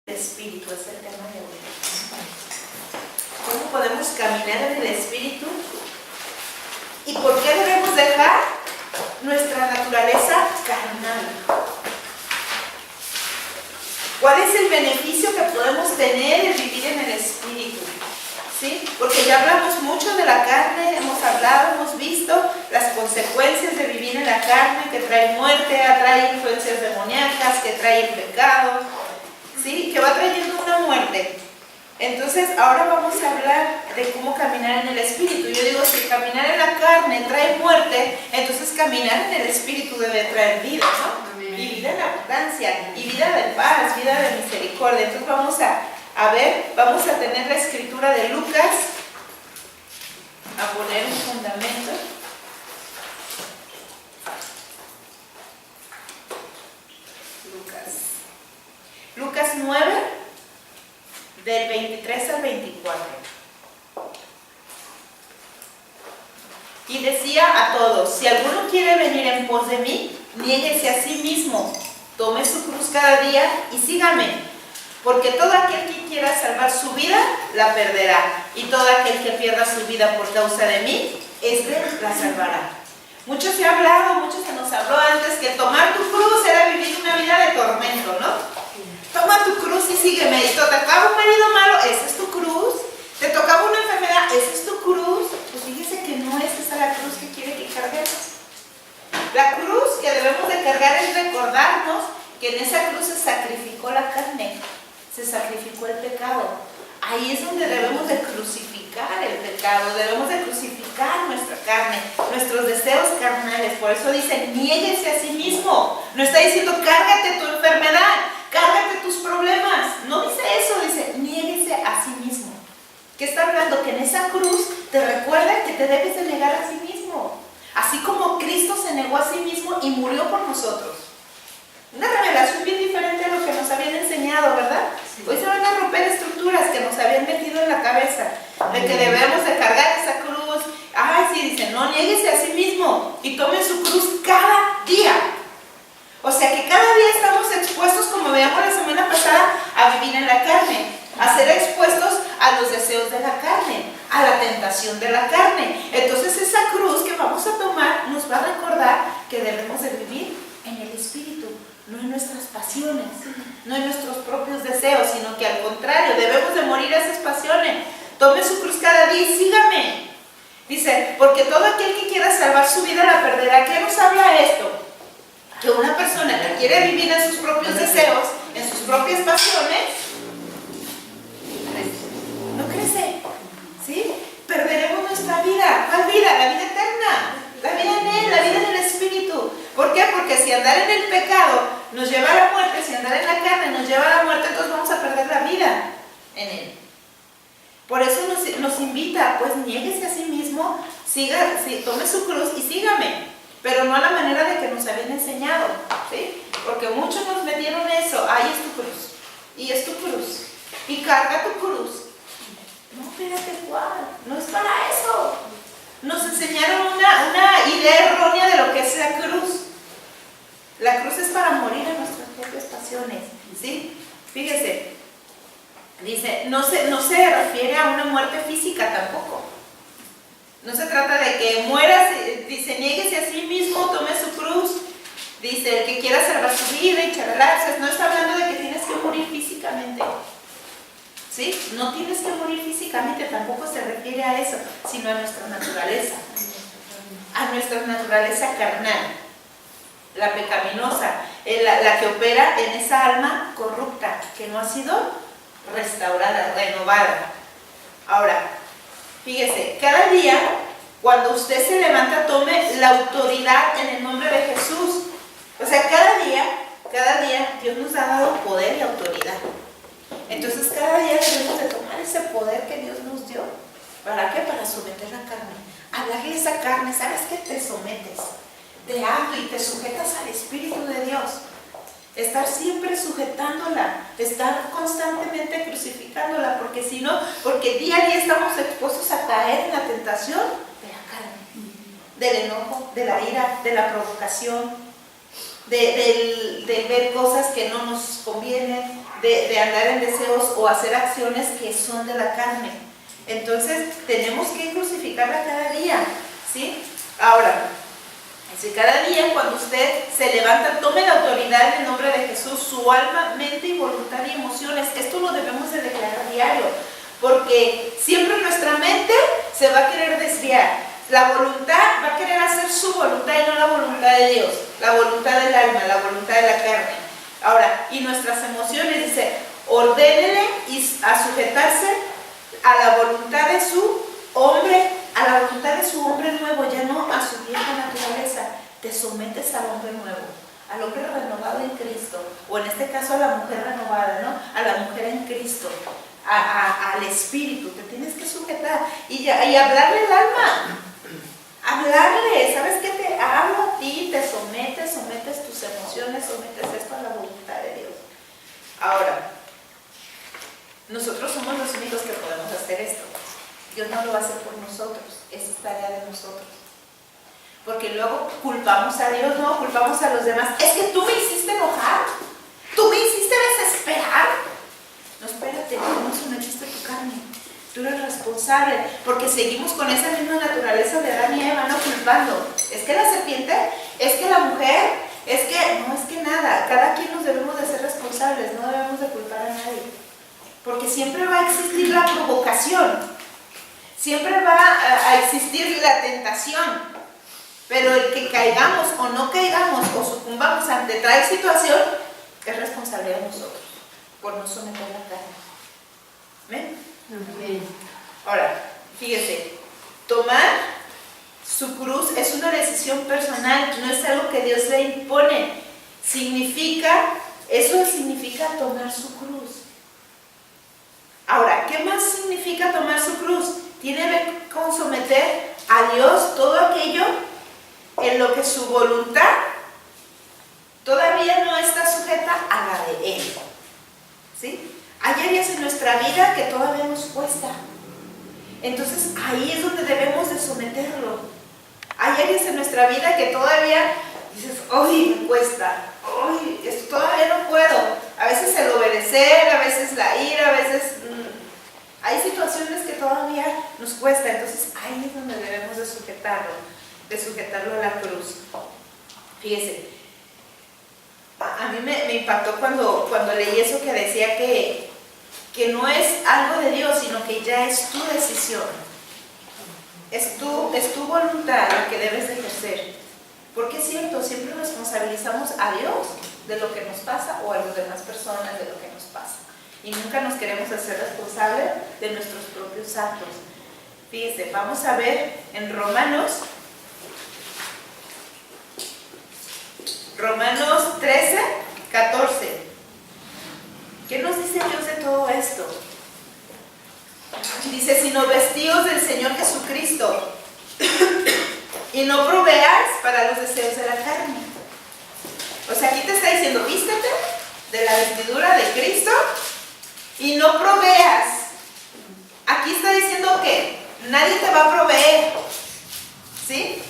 El espíritu es el tema de hoy. ¿Cómo podemos caminar en el espíritu? ¿Y por qué debemos dejar nuestra naturaleza carnal? ¿Cuál es el beneficio que podemos tener en vivir en el espíritu? ¿Sí? Porque ya hablamos mucho de la carne, hemos hablado, hemos visto las consecuencias de vivir en la carne, que trae muerte, atrae influencias demoníacas, que trae el pecado, ¿sí? Que va trayendo una muerte. Entonces, ahora vamos a hablar de cómo caminar en el espíritu. Yo digo, si caminar en la carne trae muerte, entonces caminar en el espíritu debe traer vida, ¿no? Amén. Y vida en abundancia, y vida de paz, vida de misericordia. Entonces vamos a ver, vamos a tener la escritura de Lucas, a poner un fundamento. Lucas 9, del 23 al 24. Y decía a todos: si alguno quiere venir en pos de mí, niéguese a sí mismo, tome su cruz cada día y sígame. Porque todo aquel que quiera salvar su vida, la perderá. Y todo aquel que pierda su vida por causa de mí, este la salvará. Mucho se ha hablado, mucho se nos habló antes, que tomar tu cruz era vivir una vida de tormento, ¿no? Toma tu cruz y sígueme. Y te tocaba un marido malo, esa es tu cruz. Te tocaba una enfermedad, esa es tu cruz. Pues fíjese que no es esa la cruz que quiere que carguemos. La cruz que debemos de cargar es recordarnos que en esa cruz se sacrificó la carne, se sacrificó el pecado. Ahí es donde debemos de crucificar el pecado, debemos de crucificar nuestra carne, nuestros deseos carnales. Por eso dice, niéguese a sí mismo. No está diciendo, cárgate tu enfermedad, cárgate tus problemas. No dice eso, dice, niéguese a sí mismo. ¿Qué está hablando? Que en esa cruz te recuerda que te debes de negar a sí mismo. Así como Cristo se negó a sí mismo y murió por nosotros. Una revelación bien diferente a lo que nos habían enseñado, ¿verdad? Sí. Hoy se van a romper estructuras que nos habían metido en la cabeza, de que debemos de cargar esa cruz. Ay, sí, dice, no, niéguese a sí mismo y tome su cruz cada día. O sea que cada día estamos expuestos, como veíamos la semana pasada, a vivir en la carne, a ser expuestos a los deseos de la carne, a la tentación de la carne. Entonces esa cruz que vamos a tomar nos va a recordar que debemos de vivir en el espíritu, no en nuestras pasiones, no en nuestros propios deseos, sino que al contrario, debemos de morir a esas pasiones. Tome su cruz cada día y sígame. Dice, porque todo aquel que quiera salvar su vida la perderá. ¿Qué nos habla esto? Que una persona que quiere vivir en sus propios deseos, en sus propias pasiones, no crece, ¿sí? Perderemos nuestra vida. ¿Cuál vida? La vida eterna, la vida en Él, la vida en el Espíritu. ¿Por qué? Porque si andar en el pecado nos lleva a la muerte, si andar en la carne nos lleva a la muerte, entonces vamos a perder la vida en Él. Por eso nos invita, pues niéguese a sí mismo, tome su cruz y sígame. Pero no a la manera de que nos habían enseñado, ¿sí? Porque muchos nos metieron eso, ahí es tu cruz, y es tu cruz, y carga tu cruz. No, espérate, ¿cuál? No es para eso. Nos enseñaron una idea errónea de lo que es la cruz. La cruz es para morir a nuestras propias pasiones, ¿sí? Fíjese, dice, no se refiere a una muerte física tampoco. No se trata de que mueras, dice, niéguese a sí mismo, tome su cruz. Dice, el que quiera salvar su vida y charlarse. No está hablando de que tienes que morir físicamente. ¿Sí? No tienes que morir físicamente, tampoco se refiere a eso, sino a nuestra naturaleza. A nuestra naturaleza carnal, la pecaminosa, la que opera en esa alma corrupta, que no ha sido restaurada, renovada. Ahora, fíjese, cada día, cuando usted se levanta, tome la autoridad en el nombre de Jesús. O sea, cada día Dios nos ha dado poder y autoridad. Entonces, cada día debemos de tomar ese poder que Dios nos dio. ¿Para qué? Para someter la carne. Hablarle a esa carne, ¿sabes qué? Te sometes, te amo y te sujetas al Espíritu de Dios. Estar siempre sujetándola, estar constantemente crucificándola, porque si no, porque día a día estamos expuestos a caer en la tentación de la carne, del enojo, de la ira, de la provocación. de ver cosas que no nos convienen, de andar en deseos o hacer acciones que son de la carne. Entonces tenemos que crucificarla cada día, ¿sí? Ahora, si cada día cuando usted se levanta, tome la autoridad en el nombre de Jesús, su alma, mente y voluntad y emociones. Esto lo debemos de declarar diario, porque siempre nuestra mente se va a querer desviar. La voluntad va a querer hacer su voluntad y no la voluntad de Dios, la voluntad del alma, la voluntad de la carne. Ahora, y nuestras emociones, dice, ordénele a sujetarse a la voluntad de su hombre, a la voluntad de su hombre nuevo, ya no a su vieja naturaleza. Te sometes al hombre nuevo, al hombre renovado en Cristo, o en este caso a la mujer renovada, ¿no? A la mujer en Cristo, al Espíritu, te tienes que sujetar y hablarle al alma. Hablarle, ¿sabes qué? Te hablo a ti, te sometes tus emociones, sometes esto a la voluntad de Dios. Ahora, nosotros somos los únicos que podemos hacer esto. Dios no lo va a hacer por nosotros, esa es tarea de nosotros. Porque luego culpamos a Dios, no, culpamos a los demás. Es que tú me hiciste enojar, tú me hiciste desesperar. No, espérate, no sometiste tu carne. Tú eres responsable, porque seguimos con esa misma naturaleza de Adán y Eva, no culpando. Es que la serpiente, es que la mujer, es que nada. Cada quien nos debemos de ser responsables, no debemos de culpar a nadie. Porque siempre va a existir la provocación, siempre va a existir la tentación. Pero el que caigamos o no caigamos o sucumbamos ante tal situación, es responsabilidad de nosotros, por no someter la carne. ¿Ven? Ahora, fíjese, tomar su cruz es una decisión personal, no es algo que Dios le impone. Eso significa tomar su cruz. Ahora, ¿qué más significa tomar su cruz? Tiene que ver con someter a Dios todo aquello en lo que su voluntad todavía no está sujeta a la de Él. ¿Sí? Hay áreas en nuestra vida que todavía nos cuesta. Entonces ahí es donde debemos de someterlo. Hay áreas en nuestra vida que todavía dices, ¡ay, me cuesta! ¡Ay, esto todavía no puedo! A veces el obedecer, a veces la ira, a veces... hay situaciones que todavía nos cuesta. Entonces ahí es donde debemos de sujetarlo a la cruz. Fíjese, a mí me impactó cuando leí eso que decía que no es algo de Dios, sino que ya es tu decisión. Es tu voluntad la que debes de ejercer. Porque es cierto, siempre responsabilizamos a Dios de lo que nos pasa o a las demás personas de lo que nos pasa. Y nunca nos queremos hacer responsables de nuestros propios actos. Fíjense, vamos a ver en Romanos 13, 14. ¿Qué nos dice Dios de todo esto? Dice, sino vestíos del Señor Jesucristo y no proveáis para los deseos de la carne. O sea, aquí te está diciendo, vístete de la vestidura de Cristo y no proveas. Aquí está diciendo que nadie te va a proveer, ¿sí?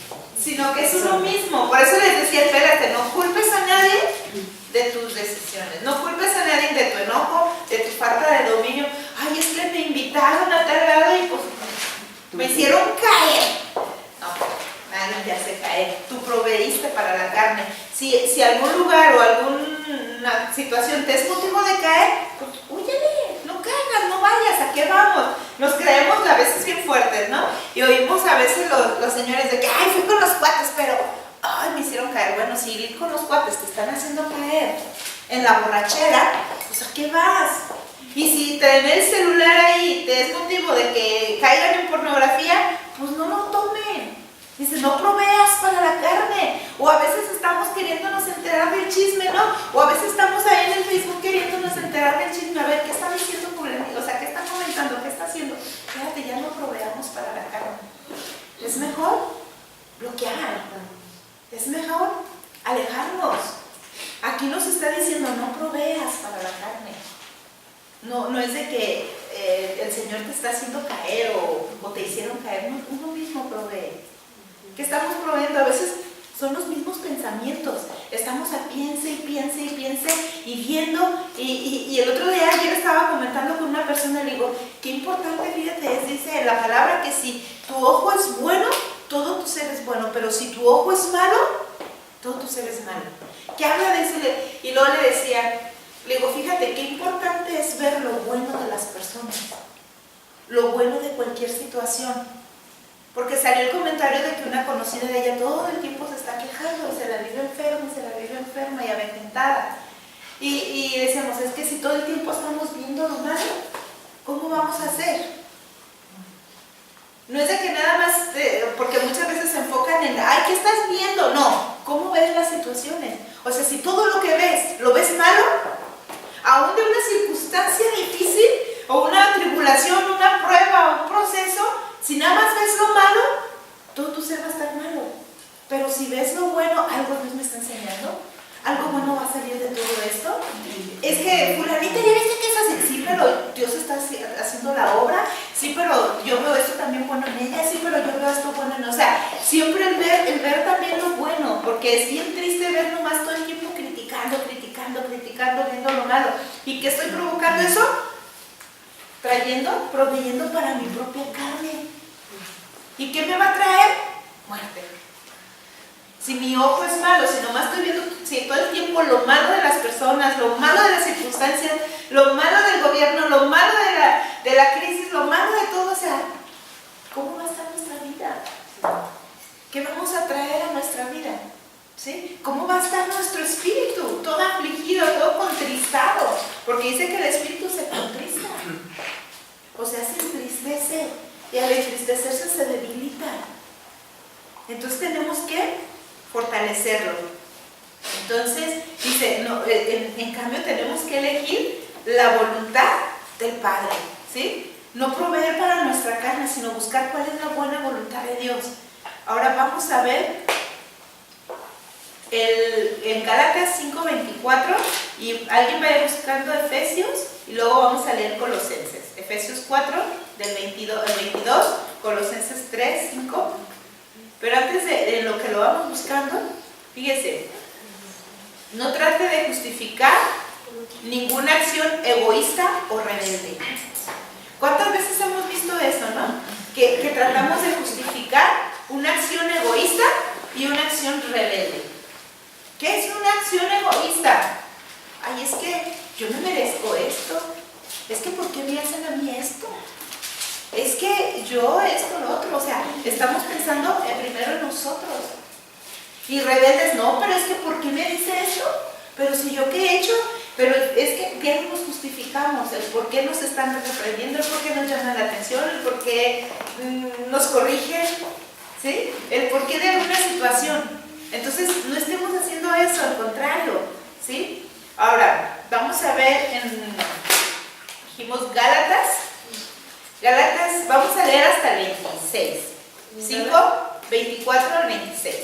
Sino que es uno mismo. Por eso les decía, espérate, no culpes a nadie de tus decisiones, no culpes a nadie de tu enojo, de tu falta de dominio. Ay, es que me invitaron a tal lado y pues me hicieron caer. No, nadie te hace caer. Tú proveíste para la carne. Si algún lugar o alguna situación te es motivo de caer, pues húyele, no caigas, no vayas, ¿a qué vamos? Nos creemos a veces bien fuertes, ¿no? Y oímos a veces los señores de que, ay, fui con los cuates, pero, ay, me hicieron caer. Bueno, si ir con los cuates te están haciendo caer en la borrachera, pues ¿a qué vas? Y si tener el celular ahí te es motivo de que caigan en pornografía, pues no lo tomen. Dice, no proveas para la carne. O a veces estamos queriéndonos enterar del chisme, ¿no? O a veces estamos ahí en el Facebook queriéndonos enterar del chisme. A ver, ¿qué está diciendo por el amigo? O sea, ¿qué está comentando? ¿Qué está haciendo? Fíjate, ya no proveamos para la carne. Es mejor bloquear. Es mejor alejarnos. Aquí nos está diciendo, no proveas para la carne. No es de que el Señor te está haciendo caer o te hicieron caer. No, uno mismo provee. ¿Qué estamos proveyendo? A veces Son los mismos pensamientos. Estamos a piense y piense y piense y viendo. Y el otro día, ayer estaba comentando con una persona y le digo, qué importante, fíjate, dice la palabra que si tu ojo es bueno, todo tu ser es bueno. Pero si tu ojo es malo, todo tu ser es malo. ¿Qué habla de eso? Y luego le decía, le digo, fíjate, qué importante es ver lo bueno de las personas. Lo bueno de cualquier situación. Porque salió el comentario de que una conocida de ella todo el tiempo se está quejando, se la vive enferma y avejentada. Y decíamos, es que si todo el tiempo estamos viendo lo malo, ¿cómo vamos a hacer? No es de que nada más, porque muchas veces se enfocan en, ay, ¿qué estás viendo? No, ¿cómo ves las situaciones? O sea, si todo lo que ves, lo ves malo, aún de una circunstancia difícil, o una tribulación, una prueba, un proceso, si nada más ves lo malo, todo tu ser va a estar malo. Pero si ves lo bueno, algo Dios me está enseñando, algo bueno va a salir de todo esto. Es que fulanita, ¿ya viste que es así? Sí, pero Dios está haciendo la obra. Sí, pero yo veo esto también bueno en ella. Sí, pero yo veo esto bueno en... O sea, siempre el ver también lo bueno, porque es bien triste ver nomás todo el tiempo criticando, viendo lo malo. ¿Y qué estoy provocando eso? Proveyendo para mi propia carne. ¿Y qué me va a traer? Muerte. Si mi ojo es malo, si nomás estoy viendo todo el tiempo lo malo de las personas, lo malo de las circunstancias, lo malo del gobierno, lo malo de la crisis, lo malo de todo, o sea, ¿cómo va a estar nuestra vida? ¿Qué vamos a traer a nuestra vida? ¿Sí? ¿Cómo va a estar nuestro espíritu? Todo afligido, todo contristado, porque dice que el espíritu se contrista, o sea, se entristece, y al entristecerse se debilita. Entonces tenemos que fortalecerlo. Entonces, dice, no, en cambio tenemos que elegir la voluntad del Padre, ¿sí? No proveer para nuestra carne, sino buscar cuál es la buena voluntad de Dios. Ahora vamos a ver en Gálatas 5:24, y alguien va a ir buscando Efesios, y luego vamos a leer Colosenses. Efesios 4, del 22 al 22, Colosenses 3, 5. Pero antes de lo que lo vamos buscando, fíjese, no trate de justificar ninguna acción egoísta o rebelde. ¿Cuántas veces hemos visto eso, no? Que tratamos de justificar una acción egoísta y una acción rebelde. ¿Qué es una acción egoísta? Ay, es que yo no merezco esto. Es que ¿por qué me hacen a mí esto? Es que yo esto, lo otro. O sea, estamos pensando primero en nosotros. Y rebeldes, no, pero es que ¿por qué me dice esto? Pero si yo qué he hecho, pero es que ¿qué nos justificamos? El por qué nos están reprendiendo, el por qué nos llaman la atención, el por qué nos corrigen, ¿sí? El por qué de alguna situación. Entonces, no estemos haciendo eso, al contrario, ¿sí? Ahora, vamos a ver dijimos Gálatas, vamos a leer hasta el 26, 5:24 al 26.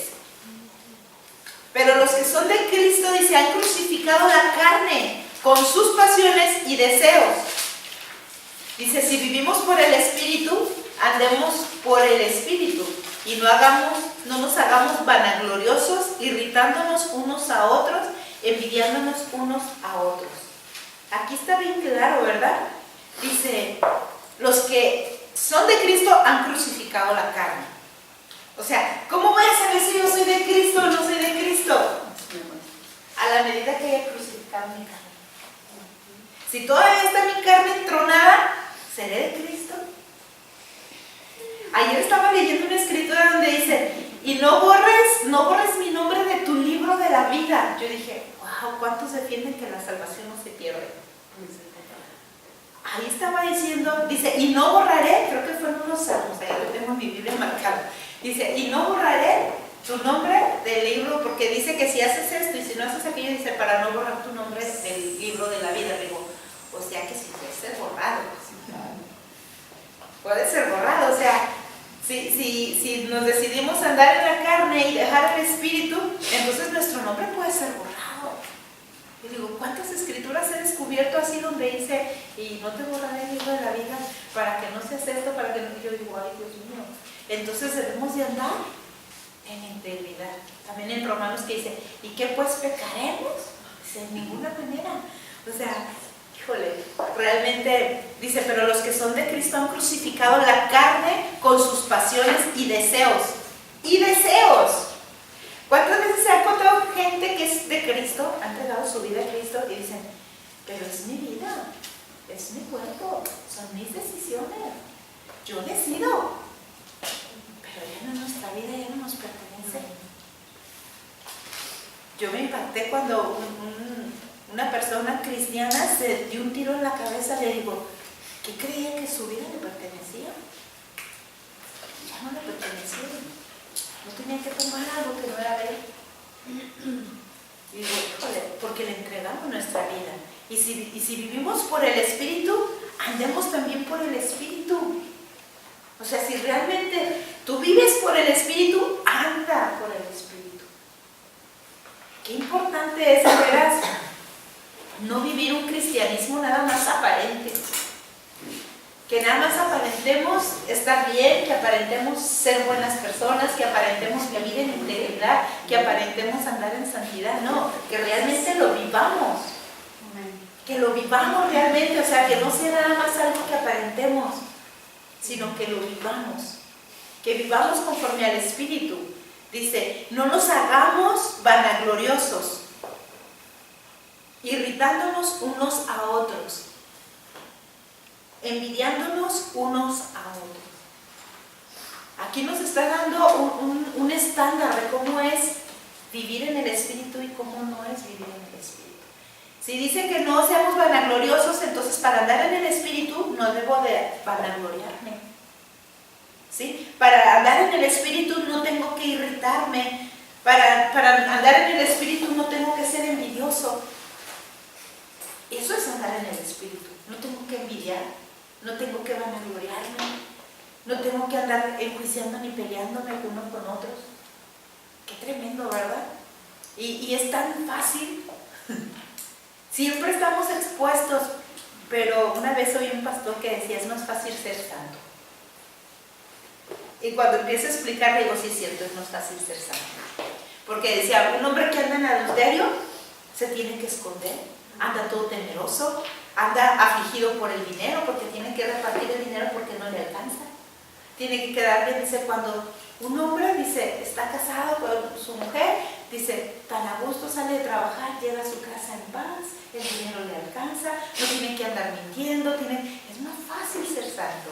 Pero los que son de Cristo, dice, han crucificado la carne con sus pasiones y deseos. Dice, si vivimos por el Espíritu, andemos por el Espíritu, y no nos hagamos vanagloriosos, irritándonos unos a otros, envidiándonos unos a otros. Aquí está bien claro, ¿verdad? Dice, los que son de Cristo han crucificado la carne. O sea, ¿cómo voy a saber si yo soy de Cristo o no soy de Cristo? A la medida que haya crucificado mi carne. Si todavía está mi carne entronada, ¿seré de Cristo? Ayer estaba leyendo una escritura donde dice, y no borres mi nombre de tu libro de la vida. Yo dije, wow, ¿cuántos defienden que la salvación no se pierde? Ahí estaba diciendo, dice, y no borraré, creo que fueron unos salmos, ahí lo tengo en mi Biblia marcado. Dice, y no borraré tu nombre del libro, porque dice que si haces esto y si no haces aquello, dice, para no borrar tu nombre del libro de la vida. Digo, o sea que si puede ser borrado. Puede ser borrado, o sea, si nos decidimos andar en la carne y dejar el espíritu, entonces nuestro nombre puede ser borrado. Y digo, ¿cuántas escrituras he descubierto así donde dice, y no te borraré el libro de la vida para que no seas esto, para que no? Y yo digo, ay Dios mío. Entonces debemos de andar en integridad. También en Romanos que dice, ¿y qué pues pecaremos? Dice, de ninguna manera. O sea, híjole, realmente dice, pero los que son de Cristo han crucificado la carne con sus pasiones y deseos. ¡Y deseos! ¿Cuántas veces se ha encontrado gente que es de Cristo, han entregado su vida a Cristo y dicen, pero es mi vida, es mi cuerpo, son mis decisiones, yo decido, pero ya no, nuestra vida ya no nos pertenece? Yo me impacté cuando una persona cristiana se dio un tiro en la cabeza. Le digo, ¿qué creía que su vida le pertenecía? Ya no le pertenecía. No tenía que tomar algo que no era de él. Y digo, híjole, porque le entregamos nuestra vida. Y si vivimos por el Espíritu, andemos también por el Espíritu. O sea, si realmente tú vives por el Espíritu, anda por el Espíritu. Qué importante es, de veras, no vivir un cristianismo nada más aparente. Que nada más aparentemos estar bien, que aparentemos ser buenas personas, que aparentemos vivir en integridad, que aparentemos andar en santidad. No, que realmente lo vivamos. Que lo vivamos realmente, o sea, que no sea nada más algo que aparentemos, sino que lo vivamos. Que vivamos conforme al Espíritu. Dice, no nos hagamos vanagloriosos, irritándonos unos a otros, envidiándonos unos a otros. Aquí nos está dando un estándar de cómo es vivir en el Espíritu y cómo no es vivir en el Espíritu. Si dice que no seamos vanagloriosos, entonces para andar en el Espíritu no debo de vanagloriarme. ¿Sí? Para andar en el Espíritu no tengo que irritarme. Para andar en el Espíritu no tengo que ser envidioso. Eso es andar en el Espíritu. No tengo que envidiar, no tengo que vanagloriarme, no tengo que andar enjuiciando ni peleándome unos con otros. Qué tremendo, ¿verdad? Y es tan fácil. Siempre estamos expuestos, pero una vez oí un pastor que decía, es más fácil ser santo. Y cuando empiezo a explicar, digo, sí es cierto, es más fácil ser santo. Porque decía, un hombre que anda en adulterio se tiene que esconder, anda todo temeroso, anda afligido por el dinero, porque tiene que repartir el dinero porque no le alcanza. Tiene que quedar bien, dice, cuando un hombre, dice, está casado con su mujer, dice, tan a gusto sale de trabajar, llega a su casa en paz, el dinero le alcanza, no tiene que andar mintiendo, es más fácil ser santo.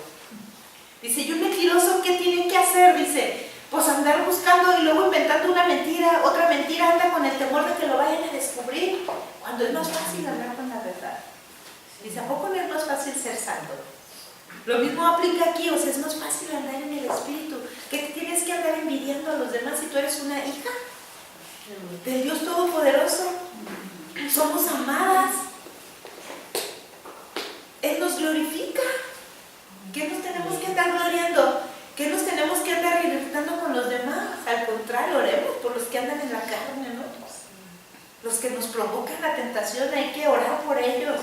Dice, ¿y un mentiroso qué tiene que hacer? Dice, pues andar buscando y luego inventando una mentira, otra mentira, anda con el temor de que lo vayan a descubrir, cuando es más fácil hablar con la verdad. Dice, ¿a poco no es más fácil ser santo? Lo mismo aplica aquí, o sea, es más fácil andar en el Espíritu. ¿Qué te tienes que andar envidiando a los demás si tú eres una hija del Dios Todopoderoso? Somos amadas. Él nos glorifica. ¿Qué nos tenemos que andar gloriando? ¿Qué nos tenemos que andar irritando con los demás? Al contrario, oremos por los que andan en la carne, ¿no? Los que nos provocan la tentación, hay que orar por ellos.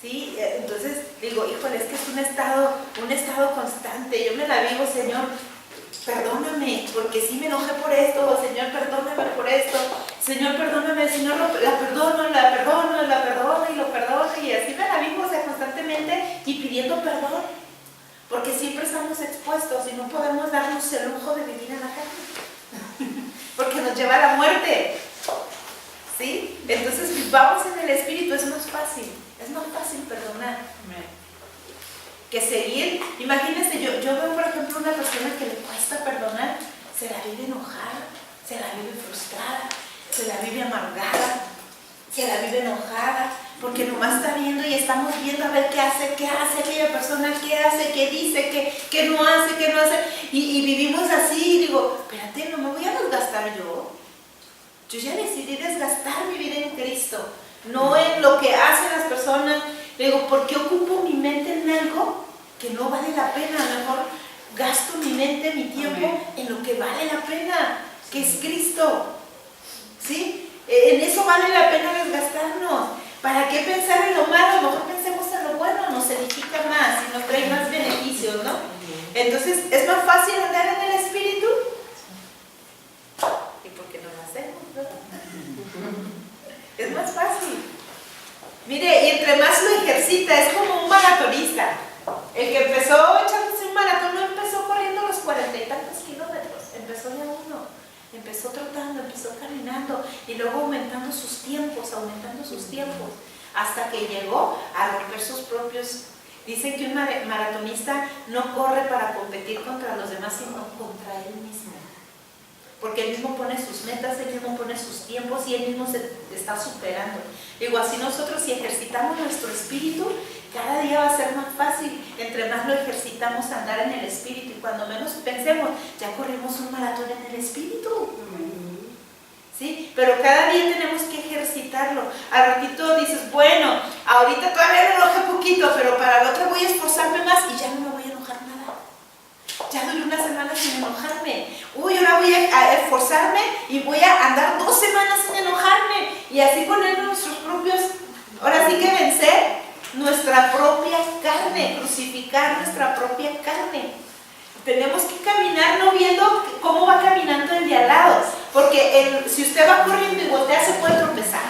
¿Sí? Entonces digo, híjole, es que es un estado constante. Yo me la vivo, Señor, perdóname, porque sí me enojé por esto, Señor, perdóname por esto, Señor, perdóname, Señor, la perdono y lo perdono, y así me la vivo, o sea, constantemente y pidiendo perdón, porque siempre estamos expuestos y no podemos darnos el lujo de vivir en la carne, porque nos lleva a la muerte. ¿Sí? Entonces vivamos en el Espíritu, es más fácil perdonar que seguir. Imagínense, yo veo por ejemplo una persona que le cuesta perdonar, se la vive enojada, se la vive frustrada, se la vive amargada, se la vive enojada, porque nomás está viendo y estamos viendo a ver qué hace aquella persona, qué hace, qué dice, qué no hace, y vivimos así, y digo, espérate, no me voy a desgastar yo. Yo ya decidí desgastar mi vida en Cristo, no en lo que hacen las personas. Le digo, ¿por qué ocupo mi mente en algo que no vale la pena? A lo mejor gasto mi mente, mi tiempo en lo que vale la pena, que es Cristo. ¿Sí? En eso vale la pena desgastarnos. ¿Para qué pensar en lo malo? A lo mejor pensemos en lo bueno, nos edifica más y nos trae más beneficios, ¿no? Entonces, ¿es más fácil andar en el Espíritu? Es más fácil. Mire, y entre más lo ejercita, es como un maratonista. El que empezó echándose un maratón no empezó corriendo los 40 y tantos kilómetros, empezó de a uno, empezó trotando, empezó caminando y luego aumentando sus tiempos, hasta que llegó a romper sus propios. Dicen que un maratonista no corre para competir contra los demás, sino contra él mismo. Porque él mismo pone sus metas, él mismo pone sus tiempos y él mismo se está superando. Digo, así nosotros si ejercitamos nuestro espíritu, cada día va a ser más fácil. Entre más lo ejercitamos a andar en el espíritu y cuando menos pensemos, ya corrimos un maratón en el espíritu. ¿Sí? Pero cada día tenemos que ejercitarlo. Al ratito dices, bueno, ahorita todavía me enojé poquito, pero para el otro voy a esforzarme más y ya no me voy a enojar nada. Ya doy una semana sin enojarme. Uy, ahora voy a esforzarme y voy a andar 2 semanas sin enojarme. Y así poner nuestros propios, ahora sí que vencer nuestra propia carne, crucificar nuestra propia carne. Tenemos que caminar no viendo cómo va caminando el de al lado, porque si usted va corriendo y voltea se puede tropezar.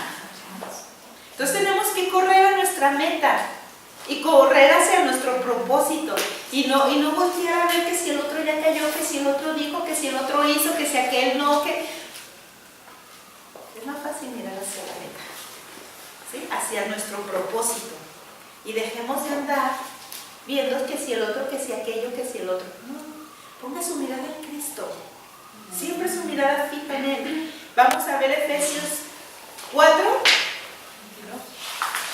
Entonces tenemos que correr a nuestra meta y correr hacia nuestro propósito y no voltear a ver que si el otro ya cayó, que si el otro dijo, que si el otro hizo, que si aquel no, que es más fácil mirar hacia la meta, ¿sí? Hacia nuestro propósito y dejemos de andar viendo que si el otro, que si aquello, que si el otro. No, ponga su mirada en Cristo. Siempre su mirada fija en Él. Vamos a ver Efesios 4,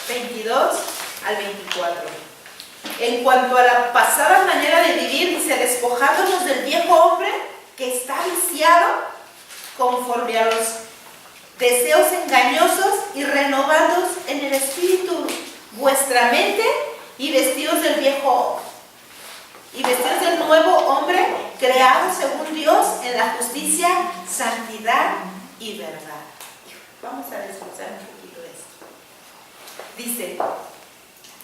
22 al 24. En cuanto a la pasada manera de vivir, dice, despojándonos del viejo hombre que está viciado conforme a los deseos engañosos y renovados en el espíritu vuestra mente y vestidos del viejo y vestidos del nuevo hombre creado según Dios en la justicia, santidad y verdad. Vamos a desglosar un poquito de esto. Dice,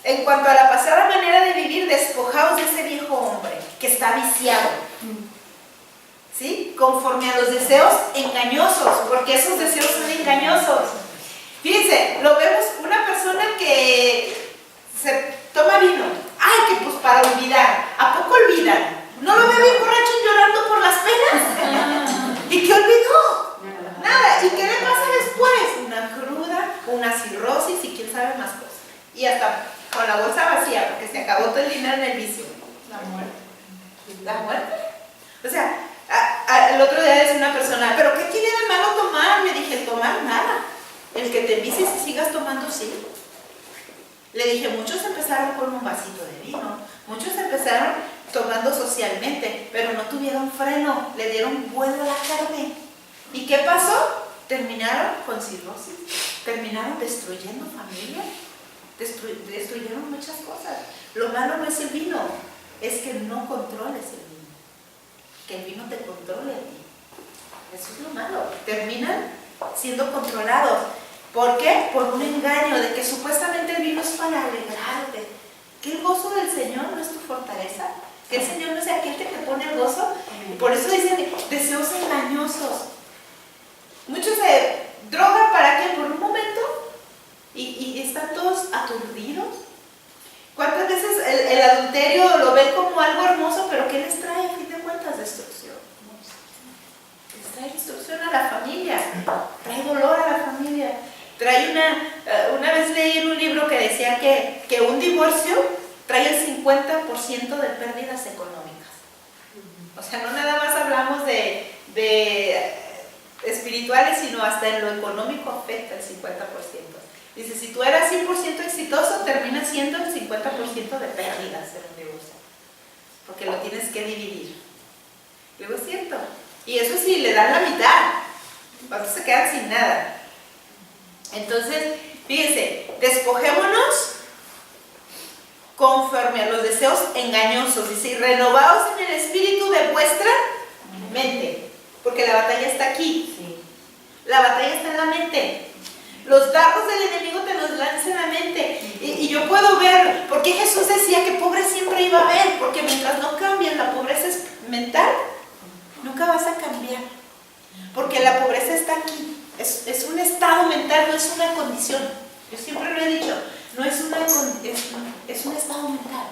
en cuanto a la pasada manera de vivir, despojaos de ese viejo hombre que está viciado, ¿sí? Conforme a los deseos engañosos, porque esos deseos son engañosos. Fíjense, lo vemos una persona que se toma vino. Ay, que pues para olvidar. ¿A poco olvidan? ¿No lo veo bien borracho llorando por las penas? ¿Y qué olvidó? Nada. ¿Y qué le pasa después? Una cruda, una cirrosis y quién sabe más cosas. Y hasta con la bolsa vacía, porque se acabó todo el dinero en el vicio. La muerte. ¿La muerte? O sea, el otro día decía una persona, ¿pero qué tiene de malo tomar? Le dije, tomar nada. El que te vicies y sigas tomando, sí. Le dije, muchos empezaron con un vasito de vino, muchos empezaron tomando socialmente, pero no tuvieron freno, le dieron vuelo a la carne. ¿Y qué pasó? Terminaron con cirrosis, terminaron destruyendo familia, destruyeron muchas cosas. Lo malo no es el vino, es que no controles el vino, que el vino te controle a ti. Eso es lo malo, terminan siendo controlados. ¿Por qué? Por un engaño de que supuestamente el vino es para alegrarte. ¿Que el gozo del Señor no es tu fortaleza? ¿Que el Señor no es aquel que te pone el gozo? Y por eso dicen deseos engañosos. Muchos se drogan para qué, por un momento y están todos aturdidos. ¿Cuántas veces el adulterio lo ven como algo hermoso, pero qué les trae a fin de cuentas? Destrucción. Les trae destrucción a la familia, trae dolor a la familia. Trae una vez leí en un libro que decía que un divorcio trae el 50% de pérdidas económicas. O sea, no nada más hablamos de espirituales, sino hasta en lo económico afecta el 50%. Dice, si tú eras 100% exitoso, termina siendo el 50% de pérdidas en un divorcio. Porque lo tienes que dividir. Luego es cierto. Y eso sí, le dan la mitad. Cuando se quedan sin nada. Entonces, fíjense, despojémonos conforme a los deseos engañosos. Dice, y renovaos en el espíritu de vuestra mente. Porque la batalla está aquí. Sí. La batalla está en la mente. Los dardos del enemigo te los lanza en la mente. Y yo puedo ver, ¿por qué Jesús decía que pobre siempre iba a haber? Porque mientras no cambies, la pobreza es mental, nunca vas a cambiar. Porque la pobreza está aquí. es un estado mental, no es una condición. Yo siempre lo he dicho, no es es un estado mental.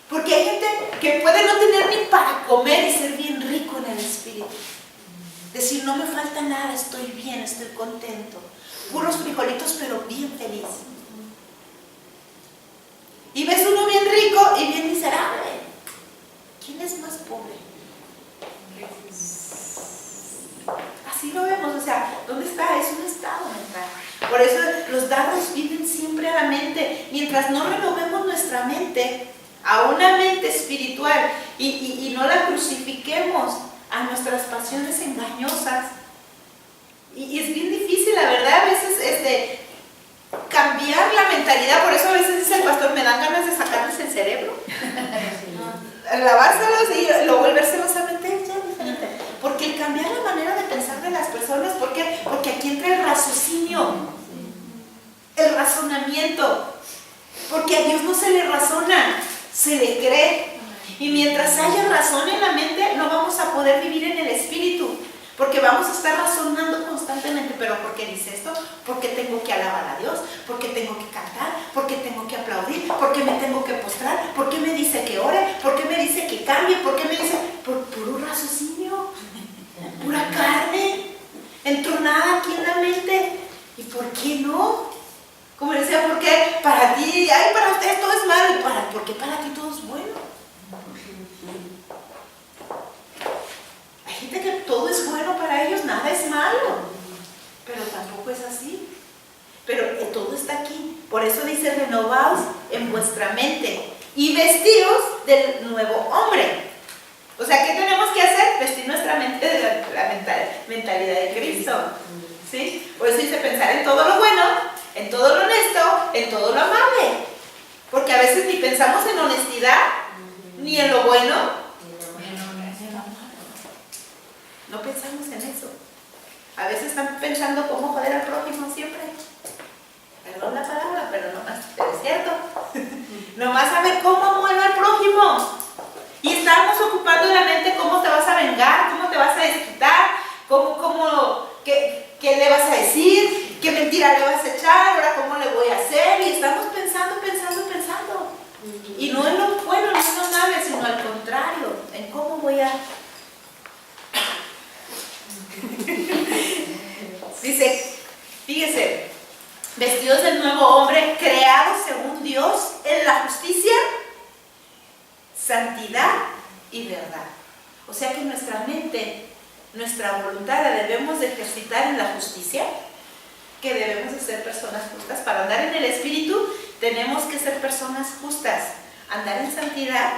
Porque hay gente que puede no tener ni para comer y ser bien rico en el espíritu. Decir, no me falta nada, estoy bien, estoy contento. Puros frijolitos, pero bien feliz. Y ves uno bien rico y bien miserable. ¿Quién es más pobre? Así lo vemos, o sea, ¿dónde está? Es un estado mental. Por eso los dardos viven siempre a la mente. Mientras no renovemos nuestra mente a una mente espiritual y no la crucifiquemos a nuestras pasiones engañosas. Y es bien difícil, la verdad, a veces cambiar la mentalidad. Por eso a veces dice el pastor, me dan ganas de sacarles el cerebro. Lavárselos y luego volvérselos a meter ya diferente. Porque el cambiar la manera de pensar de las personas, ¿por qué? Porque aquí entra el raciocinio, el razonamiento. Porque a Dios no se le razona, se le cree. Y mientras haya razón en la mente, no vamos a poder vivir en el espíritu. Porque vamos a estar razonando constantemente. ¿Pero por qué dice esto? ¿Por qué tengo que alabar a Dios? ¿Por qué tengo que cantar? ¿Por qué tengo que aplaudir? ¿Por qué me tengo que postrar? ¿Por qué me dice que ore? ¿Por qué me dice que cambie? ¿Por qué me dice? Por puro raciocinio, pura carne, entronada aquí en la mente. ¿Y por qué no? Como decía, ¿por qué para ti, ay, para ustedes todo es malo? ¿Y por qué para ti todo es bueno? Hay gente que todo es bueno para ellos, nada es malo, pero tampoco es así. Pero todo está aquí. Por eso dice, renovaos en vuestra mente y vestidos del nuevo hombre. O sea, ¿qué tenemos que hacer? Vestir nuestra mente de la mentalidad de Cristo, ¿sí? Por eso dice, pensar en todo lo bueno, en todo lo honesto, en todo lo amable. Porque a veces ni pensamos en honestidad, ni en lo bueno, no pensamos en eso. A veces están pensando cómo joder al prójimo siempre. Perdón la palabra, pero es cierto. Nomás saber cómo mueve al prójimo. Y estamos ocupando la mente cómo te vas a vengar, cómo te vas a desquitar, qué le vas a decir, qué mentira le vas a echar, ahora cómo le voy a hacer. Y estamos pensando. Y no en lo bueno, no en lo amable, sino al contrario, en cómo voy a... Dice, fíjese, vestidos del nuevo hombre, creados según Dios en la justicia, santidad y verdad. O sea que nuestra mente, nuestra voluntad la debemos de ejercitar en la justicia, que debemos de ser personas justas. Para andar en el espíritu tenemos que ser personas justas, andar en santidad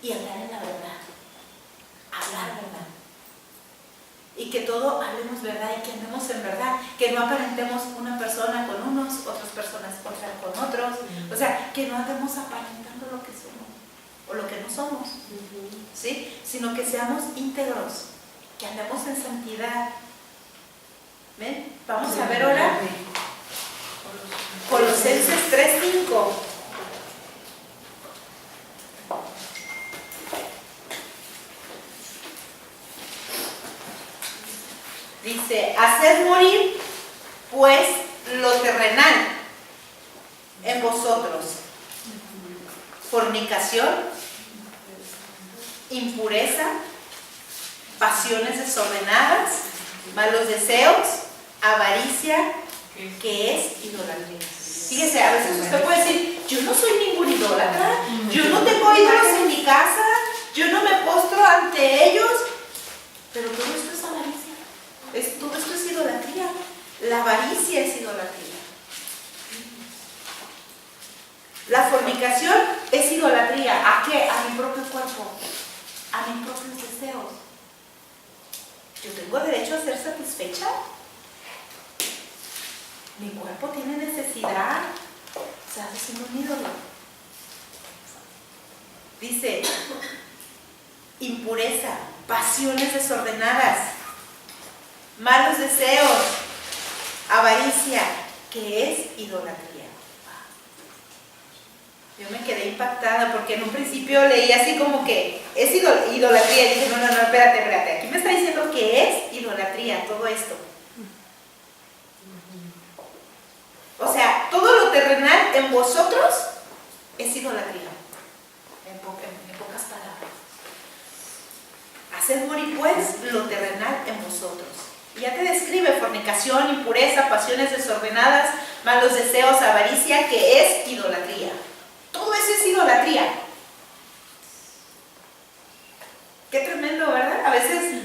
y andar en la verdad, hablar verdad. Y que todo hablemos verdad y que andemos en verdad, que no aparentemos una persona con unos, otras personas con otros, o sea, que no andemos aparentando lo que somos o lo que no somos, ¿sí? Sino que seamos íntegros, que andemos en santidad. ¿Ven? Vamos a ver ahora Colosenses 3:5. Dice, haced morir pues lo terrenal en vosotros: fornicación, impureza, pasiones desordenadas, malos deseos, avaricia, que es idolatría. Fíjese, a veces usted puede decir, yo no soy ningún idólatra, yo no tengo ídolos en mi casa, yo no me postro ante ellos, pero todo esto es avaricia. Todo esto es idolatría. La avaricia es idolatría. La fornicación es idolatría. ¿A qué? A mi propio cuerpo, a mis propios deseos. Yo tengo derecho a ser satisfecha. Mi cuerpo tiene necesidad. Se hace siendo un ídolo. Dice, impureza, pasiones desordenadas, malos deseos, avaricia, que es idolatría. Yo me quedé impactada porque en un principio leí así como que es idolatría. Y dije, no, espérate. Aquí me está diciendo que es idolatría todo esto. O sea, todo lo terrenal en vosotros es idolatría. En pocas palabras. Haced morir pues lo terrenal en vosotros. Y ya te describe fornicación, impureza, pasiones desordenadas, malos deseos, avaricia, que es idolatría. Todo eso es idolatría. Qué tremendo, ¿verdad? A veces,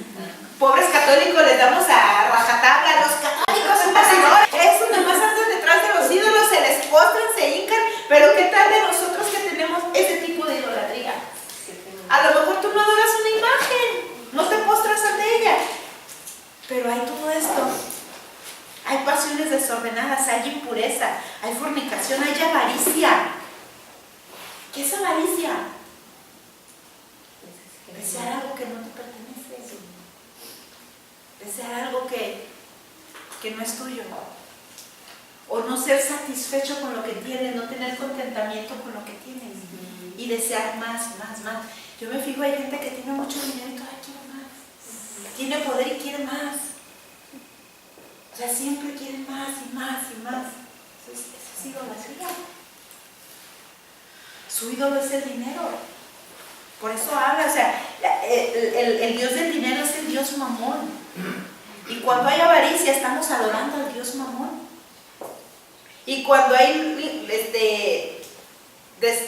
pobres católicos, les damos a rajatabla. Los católicos son pecadores. Esos nomás andan detrás de los ídolos, se les postran, se hincan. Pero ¿qué tal de nosotros que tenemos ese tipo de idolatría? A lo mejor tú no adoras una imagen, no te postras ante ella. Pero hay todo esto. Hay pasiones desordenadas, hay impureza, hay fornicación, hay avaricia. ¿Qué es avaricia? Desear algo que no te pertenece. Desear algo que no es tuyo. O no ser satisfecho con lo que tienes, no tener contentamiento con lo que tienes. Y desear más. Yo me fijo, hay gente que tiene mucho dinero y todavía quiere más. Tiene poder y quiere más. O sea, siempre quiere más y más. Eso es idolatría. Su ídolo es el dinero. Por eso habla, o sea, el Dios del dinero es el Dios Mamón. Y cuando hay avaricia estamos adorando al Dios Mamón. Y cuando hay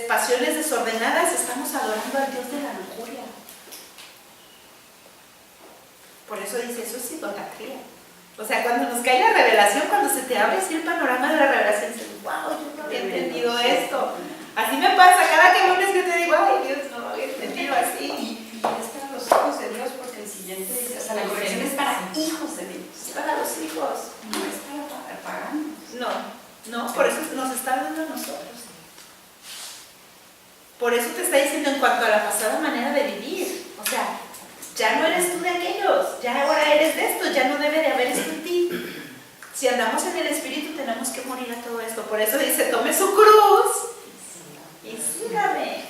pasiones desordenadas estamos adorando al Dios de la lujuria. Por eso dice, eso es idolatría. O sea, cuando nos cae la revelación, cuando se te abre así el panorama de la revelación, dices, wow, yo no había entendido esto. Así me pasa, cada que lunes yo te digo, ay Dios, no lo había entendido así. Y es para los hijos de Dios, porque el siguiente dice, o sea, la corrección es para hijos de Dios. Es para los hijos. No es para paganos. No, por eso nos está hablando a nosotros. Por eso te está diciendo en cuanto a la pasada manera de vivir. O sea, ya no eres tú de aquellos, ya ahora eres de esto, ya no debe de haber esto en ti. Si andamos en el Espíritu tenemos que morir a todo esto. Por eso dice, tome su cruz y sígame.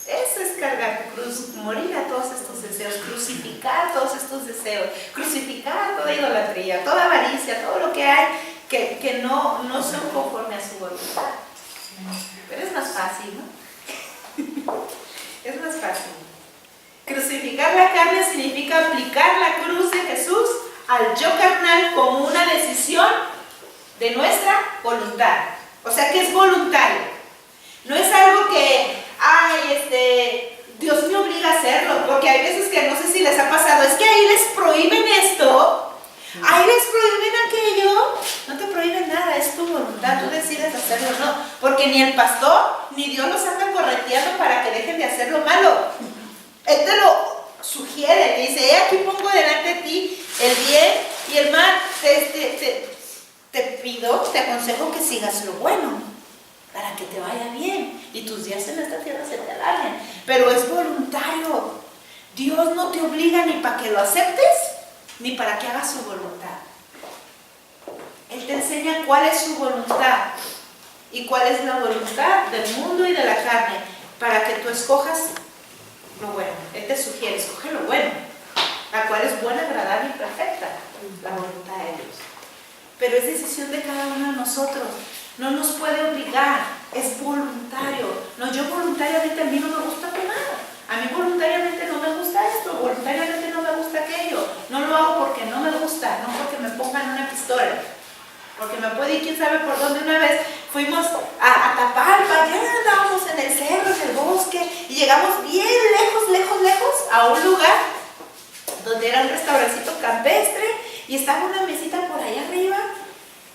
Eso es cargar tu cruz, morir a todos estos deseos, crucificar todos estos deseos, crucificar toda idolatría, toda avaricia, todo lo que hay que no son conforme a su voluntad. Pero es más fácil, ¿no? Es más fácil. Crucificar la carne significa aplicar la cruz de Jesús al yo carnal como una decisión de nuestra voluntad. O sea que es voluntario. No es algo que, Dios me obliga a hacerlo, porque hay veces que no sé si les ha pasado, es que ahí les prohíben esto, ahí les prohíben aquello. No te prohíben nada, es tu voluntad, tú decides hacerlo o no, porque ni el pastor ni Dios los anda correteando para que dejen de hacer lo malo. Él te lo sugiere, te dice, aquí pongo delante de ti el bien y el mal. Te aconsejo que sigas lo bueno, para que te vaya bien y tus días en esta tierra se te alarguen. Pero es voluntario. Dios no te obliga ni para que lo aceptes, ni para que hagas su voluntad. Él te enseña cuál es su voluntad y cuál es la voluntad del mundo y de la carne, para que tú escojas lo bueno. Él te sugiere, escoge lo bueno, la cual es buena, agradable y perfecta, la voluntad de Dios. Pero es decisión de cada uno de nosotros. No nos puede obligar, es voluntario. No, yo voluntariamente, a mí no me gusta tomar. A mí voluntariamente no me gusta esto, voluntariamente no me gusta aquello. No lo hago porque no me gusta, no porque me pongan una pistola. Porque me puede ir quién sabe por dónde. Una vez fuimos a Tapalpa, ya andábamos en el cerro, en el bosque, y llegamos bien lejos, a un lugar donde era un restaurancito campestre, y estaba una mesita por allá arriba,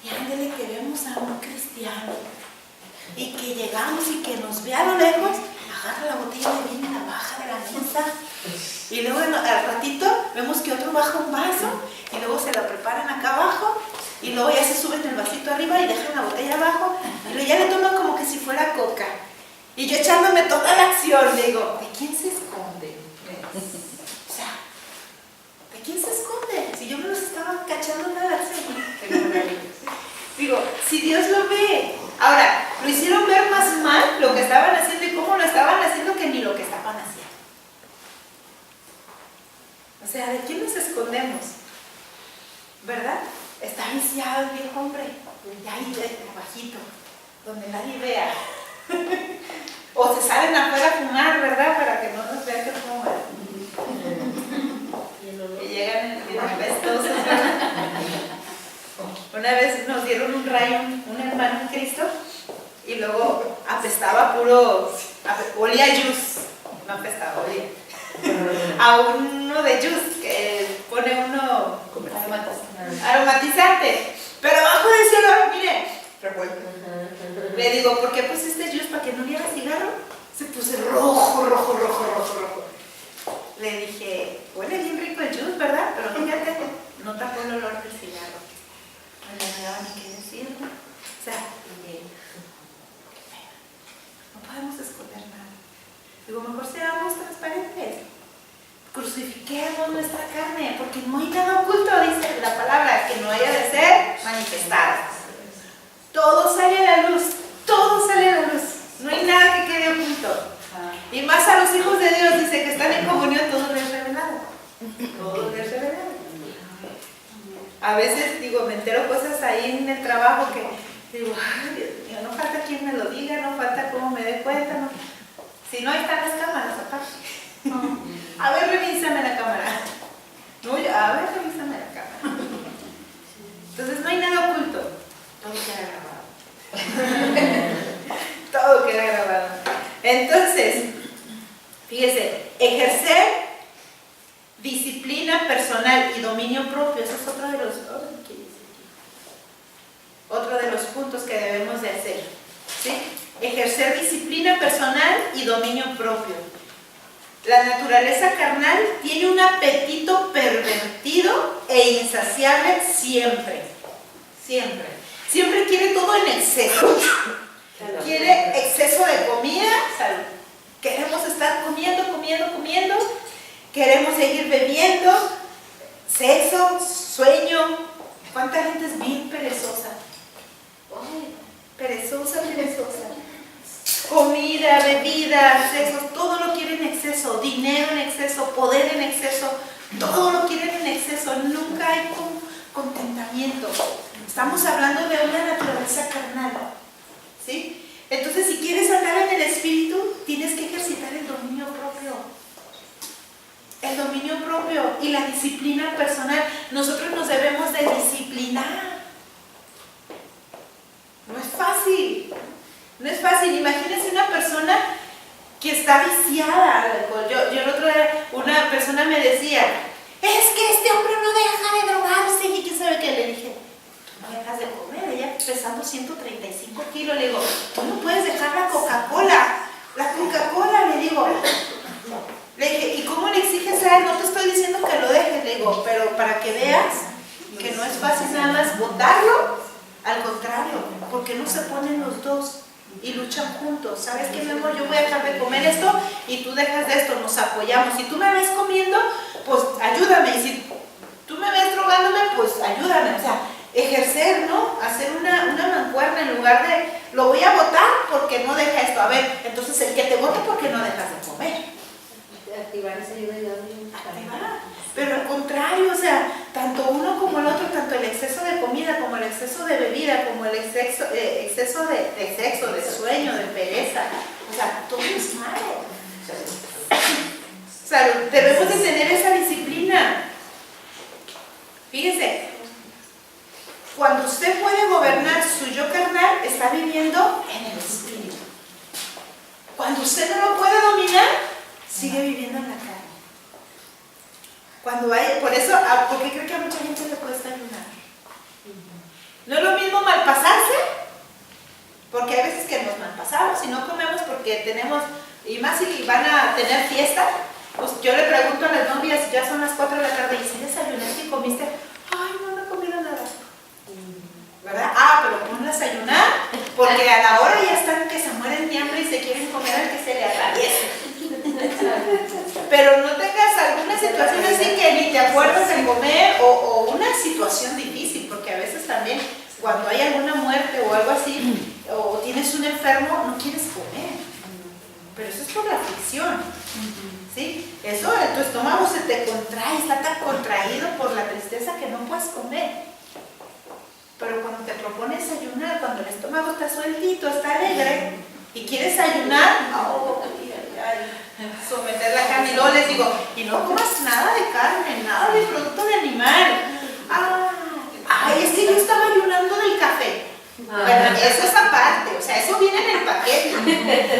y ándele que vemos a un cristiano, y que llegamos y que nos ve a lo lejos, agarra la botella de vino y la baja de la mesa, y luego al ratito vemos que otro baja un vaso, y luego se lo preparan acá abajo, y luego ya se suben el vasito arriba y dejan la botella abajo, y luego ya le toman como que si fuera coca. Y yo echándome toda la acción, le digo, ¿de quién se esconde? O sea, ¿de quién se esconde? Si yo me los estaba cachando toda la acción. Digo, si Dios lo ve. Ahora, lo hicieron ver más mal lo que ¿verdad? Está viciado el viejo hombre, y ahí bajito, donde nadie vea. O se salen afuera a fumar, ¿verdad? Para que no nos vean que fuman. Que llegan bien apestosos, ¿verdad? Una vez nos dieron un rayo, un hermano en Cristo, y luego apestaba olía a juice, no apestaba, olía a uno de juice, que pone uno aromatizante, pero abajo decía el olor, mire, revuelto. Le digo, ¿por qué pusiste juice para que no oliera cigarro? Se puse rojo. Le dije, huele bien rico el juice, ¿verdad? Pero fíjate, no tapó el olor del cigarro. No me daba ni qué decir, ¿no? O sea, no podemos esconder nada. Digo, mejor seamos transparentes. Crucifiquemos nuestra carne, porque no hay nada oculto, dice la palabra, que no haya de ser manifestada. Todo sale a la luz, todo sale a la luz. No hay nada que quede oculto. Y más a los hijos de Dios, dice que están en comunión, todo les es revelado. Todo les es revelado. A veces, digo, me entero cosas ahí en el trabajo que digo, ay, Dios mío, no falta quien me lo diga, no falta cómo me dé cuenta, no. Si no, ahí están las cámaras aparte. A ver, revísame la cámara. No, a ver, revísame la cámara. Entonces, no hay nada oculto. Todo queda grabado. Todo queda grabado. Entonces, fíjese, ejercer disciplina personal y dominio propio, eso es otro de los puntos que debemos de hacer, ¿sí? Ejercer disciplina personal y dominio propio. La naturaleza carnal tiene un apetito pervertido e insaciable siempre. Siempre quiere todo en exceso. Quiere exceso de comida, salud. Queremos estar comiendo. Queremos seguir bebiendo, sexo, sueño. ¿Cuánta gente es bien perezosa? Ay, perezosa. Comida, bebida, sexo, todo lo quieren en exceso. Dinero en exceso, poder en exceso, todo lo quieren en exceso. Nunca hay contentamiento. Estamos hablando de una naturaleza carnal, ¿sí? Entonces, si quieres andar en el espíritu, tienes que ejercitar el dominio propio. El dominio propio y la disciplina personal. Nosotros nos debemos de disciplinar. No es fácil. Imagínense una persona que está viciada al alcohol. Yo el otro día, una persona me decía, es que este hombre no deja de drogarse. Y quién sabe qué. Le dije, tú no dejas de comer. Ella pesando 135 kilos. Le digo, tú no puedes dejar la Coca-Cola. Le digo. Le dije, ¿y cómo le exiges a él? No te estoy diciendo que lo dejes. Le digo, pero para que veas que no es fácil nada más botarlo. Al contrario, porque no se ponen los dos y luchan juntos. ¿Sabes qué, mi amor? Yo voy a dejar de comer esto y tú dejas de esto, nos apoyamos. Si tú me ves comiendo, pues ayúdame. Y si tú me ves drogándome, pues ayúdame. O sea, ejercer, ¿no? Hacer una mancuerna en lugar de, lo voy a botar porque no deja esto. A ver, entonces el que te bote porque no dejas de comer. Activar esa ayuda y activar. Pero al contrario, o sea, tanto uno como el otro, tanto el exceso de comida como el exceso de bebida, como el exceso de sexo, de sueño, de pereza, o sea, todo es malo. O sea, debemos de tener esa disciplina. Fíjese, cuando usted puede gobernar su yo carnal, está viviendo en el espíritu. Cuando usted no lo puede dominar, sigue viviendo en la carne. Cuando hay, por eso, ¿por qué creo que a mucha gente le cuesta ayunar? No es lo mismo malpasarse, porque hay veces que nos malpasamos, si no comemos porque tenemos, y más si van a tener fiesta, pues yo le pregunto a las novias, ya son las 4 de la tarde, ¿y si desayunaste y comiste? Ay, no he comido nada. ¿Verdad? Pero ponlas a ayunar, porque a la hora ya están que se mueren de hambre y se quieren comer al que se le atraviese. Pero no tengas alguna situación así que ni te acuerdas en comer o una situación difícil, porque a veces también cuando hay alguna muerte o algo así, o tienes un enfermo, no quieres comer. Pero eso es por la aflicción, ¿sí? Eso, tu estómago se te contrae, está tan contraído por la tristeza que no puedes comer. Pero cuando te propones ayunar, cuando el estómago está sueltito, está alegre, y quieres ayunar, someter la carne. Y luego les digo, y no comas nada de carne, nada de producto de animal. Ay, es que yo estaba ayunando del café. Bueno, eso es aparte, o sea, eso viene en el paquete.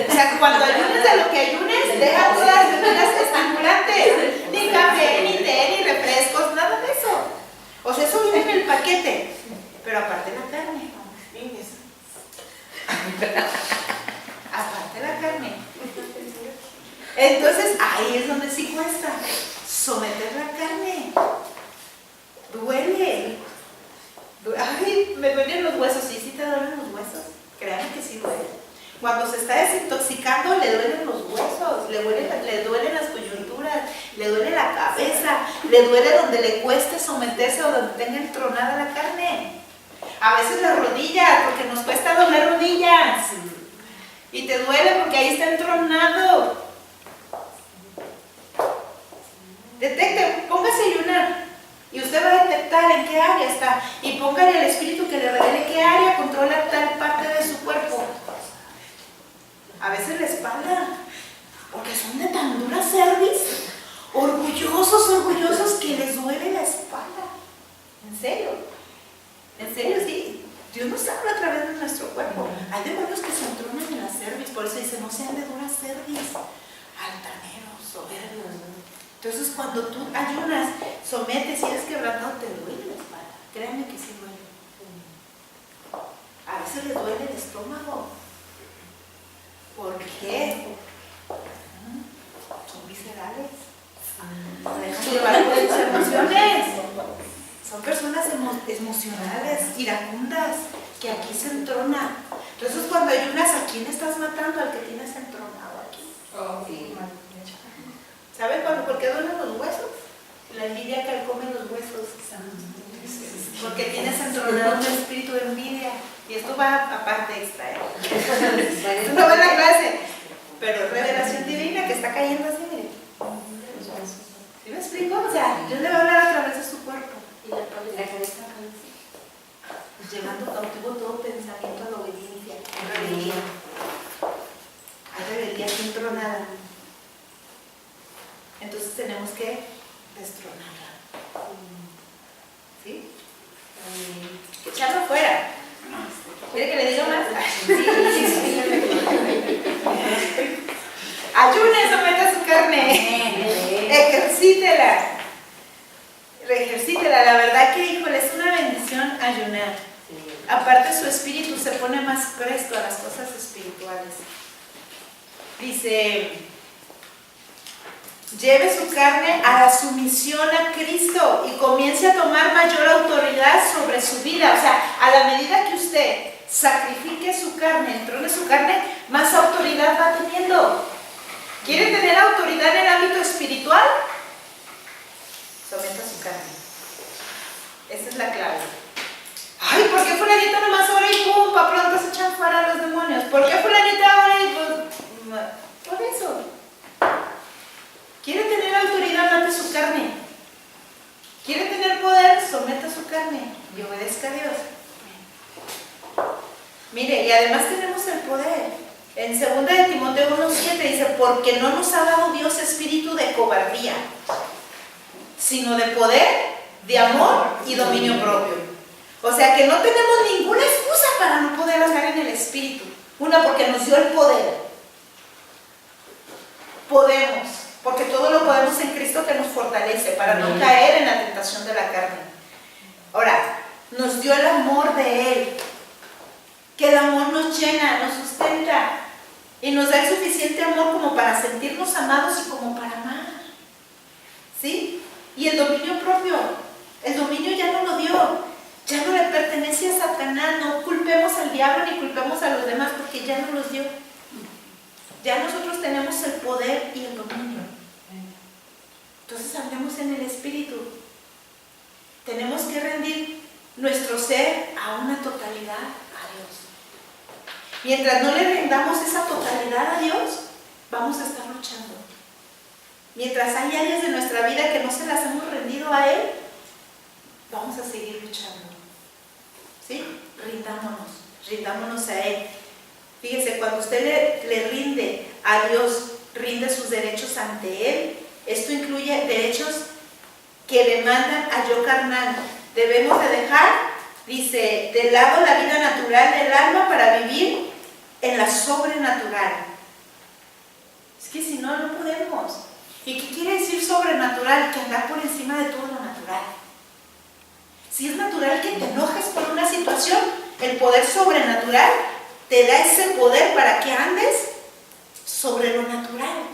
O sea, cuando ayunes de lo que ayunes, deja todas las bebidas estimulantes. Ni café, ni té, ni refrescos, nada de eso. O sea, eso viene en el paquete. Pero aparte la carne. Aparte la carne. Entonces, ahí es donde sí cuesta. Someter la carne. Duele. Ay, me duelen los huesos. Sí te duelen los huesos. Créanme que sí duele. Cuando se está desintoxicando, le duelen los huesos, le duelen las coyunturas, le duele la cabeza, le duele donde le cueste someterse o donde tenga entronada la carne. A veces las rodillas, porque nos cuesta doblar rodillas. Y te duele porque ahí está entronado. Detecte, póngase a ayunar. Y usted va a detectar en qué área está. Y póngale al espíritu que le revele qué área controla tal parte de su cuerpo. A veces la espalda, porque son de tan dura cerviz, orgullosos que les duele la espalda. En serio sí. Dios nos habla a través de nuestro cuerpo. Hay demonios que se entronan en la cerviz, por eso dice, no sean de dura cerviz, altaneros, soberbios. Entonces cuando tú ayunas, sometes y eres quebrantado, te duele la espalda. Créanme que sí duele. A veces le duele el estómago. ¿Por qué? Son viscerales. No dejan llevar por sus emociones. Son personas emocionales, iracundas, que aquí se entrona. Entonces cuando ayunas, ¿a quién estás matando? Al que tienes entronado aquí. ¿Saben por qué duelen los huesos? La envidia que come los huesos. Porque tienes entronado un espíritu de envidia. Y esto va aparte extra, esto no va en la clase, pero revelación divina que está cayendo así, mire. ¿Sí me explico? O sea, Dios le va a hablar a través de su cuerpo. Y la cabeza Llevando cautivo todo pensamiento a la obediencia. Rebeldía. Hay rebeldía aquí entronada. Entonces tenemos que destronarla. ¿Sí? Echarlo fuera. ¿Quiere que le diga más? Ayune, someta su carne. Ejercítela. Ejercítela. La verdad que, híjole, es una bendición ayunar. Aparte, su espíritu se pone más presto a las cosas espirituales. Dice, lleve su carne a la sumisión a Cristo y comience a tomar mayor autoridad sobre su vida. O sea, a la medida que usted sacrifique su carne, entrone su carne, más autoridad va teniendo. ¿Quiere tener autoridad en el ámbito espiritual? Someta su carne. Esa es la clave. Ay, ¿por qué fulanita nomás ora y pum, pa' pronto se echan fuera a los demonios? ¿Por qué fulanita ora y pues, por eso? ¿Quiere tener autoridad ante su carne? ¿Quiere tener poder? Someta su carne y obedezca a Dios. Mire, y además tenemos el poder. En 2 de Timoteo 1:7 dice, porque no nos ha dado Dios espíritu de cobardía, sino de poder, de amor y dominio propio. O sea que no tenemos ninguna excusa para no poder andar en el espíritu. Una, porque nos dio el poder. Podemos, porque todo lo podemos en Cristo que nos fortalece para no caer en la tentación de la carne. Ahora, nos dio el amor de Él, que el amor nos llena, nos sustenta y nos da el suficiente amor como para sentirnos amados y como para amar. ¿Sí? Y el dominio propio, el dominio ya no lo dio, ya no le pertenece a Satanás. No culpemos al diablo ni culpemos a los demás porque ya no los dio. Ya nosotros tenemos el poder y el dominio. Entonces andemos en el espíritu. Tenemos que rendir nuestro ser a una totalidad a Dios. Mientras no le rendamos esa totalidad a Dios, vamos a estar luchando. Mientras hay áreas de nuestra vida que no se las hemos rendido a Él, vamos a seguir luchando. ¿Sí? rindámonos a Él. Fíjese, cuando usted le rinde a Dios, rinde sus derechos ante Él, esto incluye derechos que demandan a yo carnal. Debemos de dejar, dice, de lado la vida natural del alma para vivir en la sobrenatural. Es que si no, no podemos. ¿Y qué quiere decir sobrenatural? Que andar por encima de todo lo natural. Si es natural que te enojes por una situación, el poder sobrenatural te da ese poder para que andes sobre lo natural.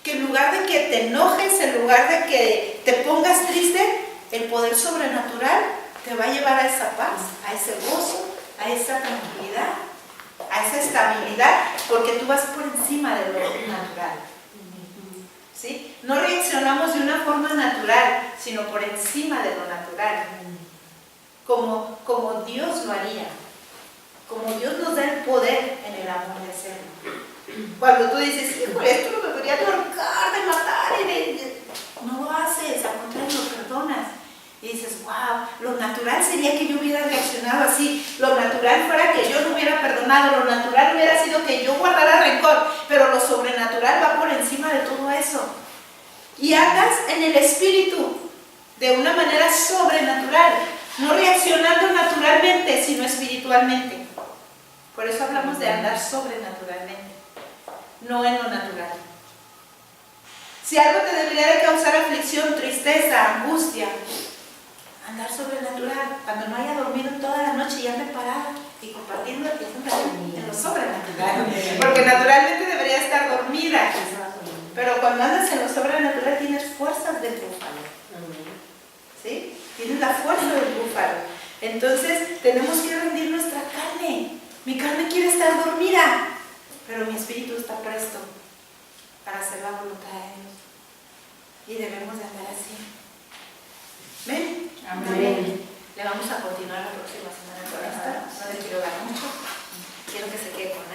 Que en lugar de que te enojes, en lugar de que te pongas triste, el poder sobrenatural te va a llevar a esa paz, a ese gozo, a esa tranquilidad, a esa estabilidad, porque tú vas por encima de lo natural. ¿Sí? No reaccionamos de una forma natural, sino por encima de lo natural. Como Dios lo haría. Como Dios nos da el poder en el amor de hacerlo. Cuando tú dices, híjole, esto lo debería de ahorcar, de matar, no lo haces, al contrario, lo perdonas. Y dices, wow, lo natural sería que yo hubiera reaccionado así, lo natural fuera que yo no hubiera perdonado, lo natural hubiera sido que yo guardara rencor, pero lo sobrenatural va por encima de todo eso. Y andas en el espíritu de una manera sobrenatural, no reaccionando naturalmente, sino espiritualmente. Por eso hablamos de andar sobrenaturalmente, no en lo natural. Si algo te debería de causar aflicción, tristeza, angustia, andar sobrenatural, cuando no haya dormido toda la noche y ande parada y compartiendo en lo sobrenatural, porque naturalmente debería estar dormida, pero cuando andas en lo sobrenatural tienes fuerzas del búfalo, ¿sí? Tienes la fuerza del búfalo. Entonces tenemos que rendir nuestra carne. Mi carne quiere estar dormida, pero mi espíritu está presto para hacer la voluntad de Dios. Y debemos de andar así. ¿Ven? Amén. Le vamos a continuar la próxima semana con esto. No le quiero dar mucho. Quiero que se quede con